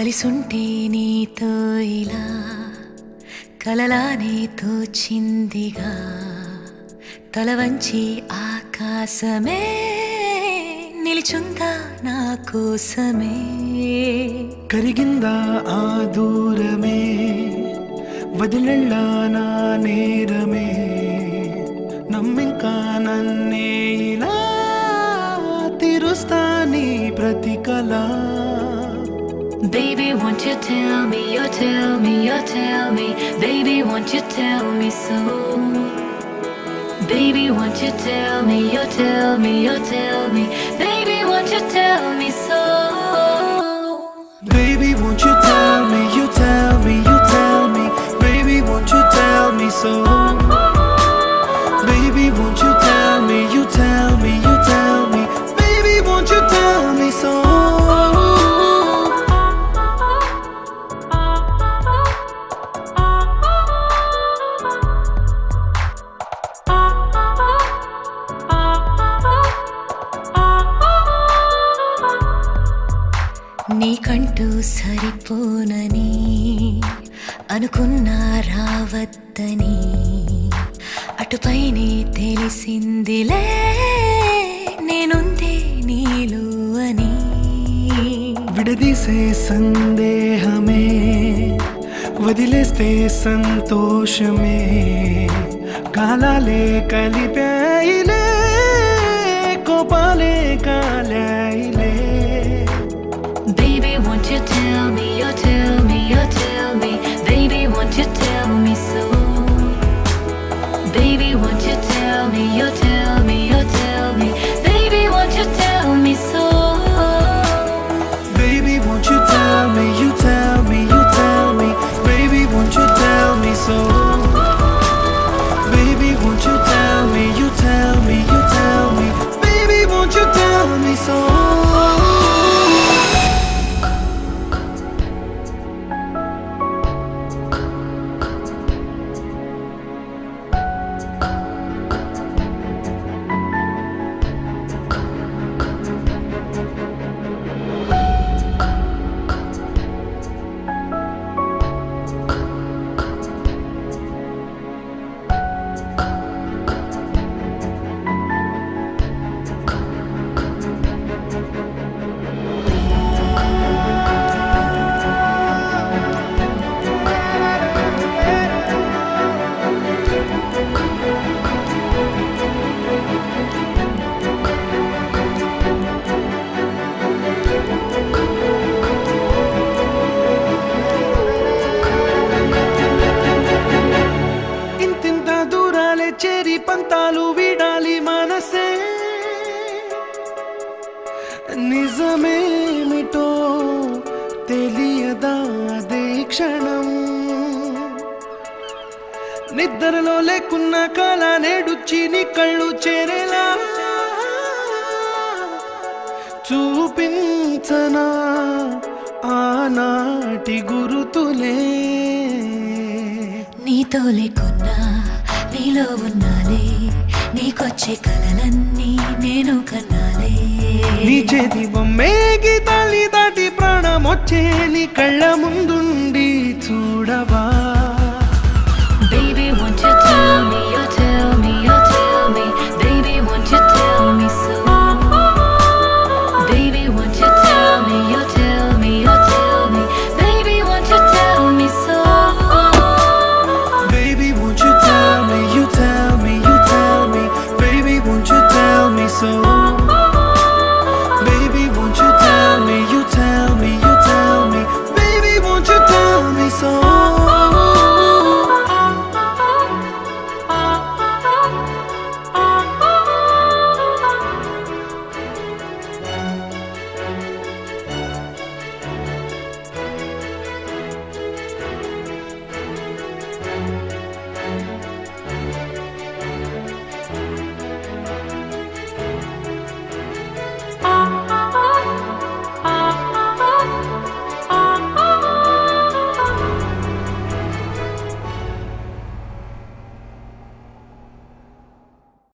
కలిసుంటే నీతో ఇలా కలలానే తోచిందిగా తల వంచి ఆకాశమే నిలిచుందా నా కోసమే కరిగిందా ఆ దూరమే వదిలెళ్ళా నా నేరమే నమ్మింకా నన్నే ఇలా తీరుస్తా నీ ప్రతి కళ Baby, won't you tell me, you tell me, you tell me Baby, won't you tell me so Baby, won't you tell me, you tell me, you tell me Baby, won't you tell me so Baby, won't you tell me, you tell me, you tell me Baby, won't you tell me so Baby, won't you tell me, you tell me, you tell me Baby, won't you tell me so నీకంటూ సరిపోనని అనుకున్నా రావద్దని అటుపైనే తెలిసిందిలే నేనుందే నీలో అని విడదీసే సందేహమే వదిలేస్తే సంతోషమే కాలాలే కలిపాయిలే కోపాలే కాలాయిలే Baby, won't you tell me, you tell me, you tell me Baby, won't you tell me so Baby, won't you tell me, you tell me, you tell me Baby, won't you tell me so Baby, won't you tell me, you tell me, you tell me Baby, won't you tell me so Baby, won't you tell me, you tell me, you tell me Baby, won't you tell me so చేరి పంతాలు వీడాలి మనసే నిజమేమిటో తెలియదా అదే క్షణం నిద్రలో లేకున్న కళ నేడుచ్చి నీ కళ్ళు చేరేలా చూపించనా ఆనాటి గురుతులే నీతో లేకున్నా నీలో ఉన్నాలే నీకొచ్చే కలలన్నీ నేను కన్నాలే నీ చేతి బొమ్మేగి తల్లి దాటి ప్రాణం వచ్చే నీ కళ్ళ ముందుండి చూడవా